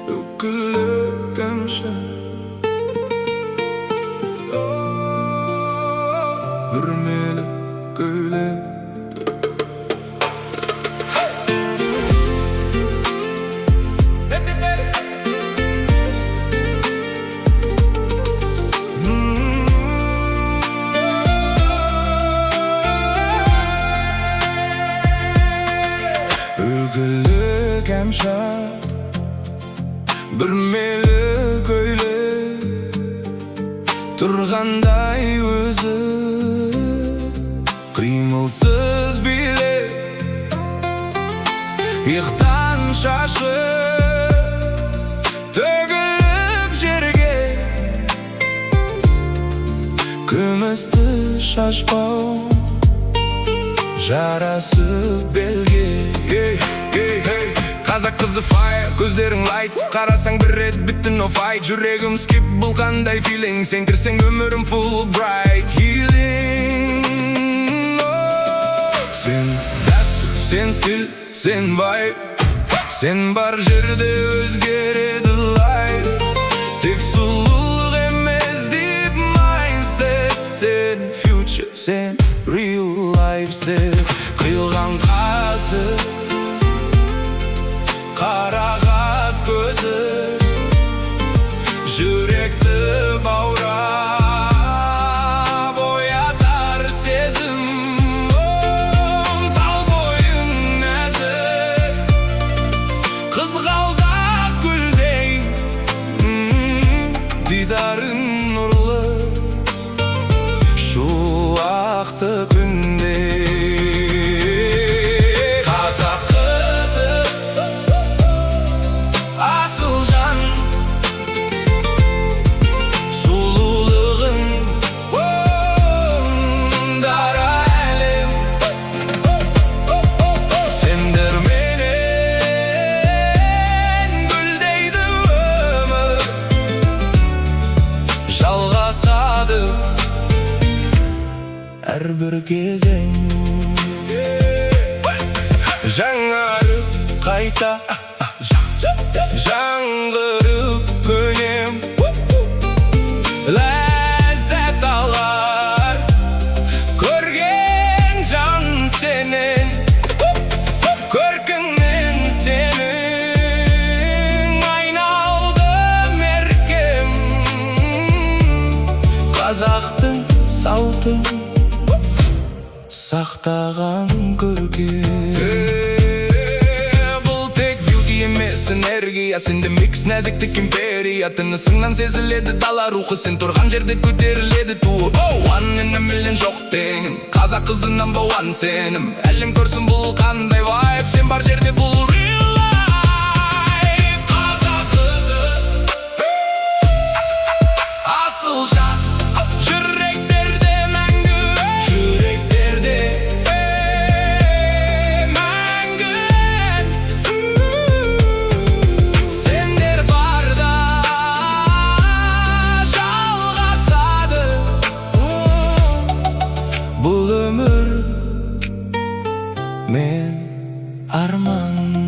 Үкілі кәмші Үрмелі көйле Үкілі кәмші Бүрмелі көйле Тұрғандай өзі Қимылсыз биле Иқтан шашы Төгіліп жерге Күмісті шашпау Жарасы белге Қазақ қызы файр, көздерің лайт Қарасаң бір рет бітті no fight Жүрегім скип бұл қандай feeling Сен кірсең өмірім full bright Healing Сен дәстүр, сен стиль, сен vibe Сен бар жерде өзгереді life Тек сұлулық емес deep mindset Сен future, сен real life Сен қиылған қасы Қарағат көзі Жүректі баурап Оятар сезім Тал бойың нәзік Қызғалдақ гүлдей Дидарың нұрлы Шуақты күнде Әрбір кезең Жаңарып қайта Жаңғырып көнем Ләззат алар Көрген жан сенен Көркіңнен сенің Айналдым еркем Қазақтың салтын Сақтаған көрге Бұл тек beauty емес энергия Сенде микс нәзіктік империя Тынысыңнан сезіледі дала рухы Сен тұрған жерде көтеріледі туы One in a million жоқ теңім Қазақ қызы number one сенім Әлем көрсін бұл қандай vibe Сен бар жерде бұл real life Қазақ қызы Асыл жан Бұл өмір мен арман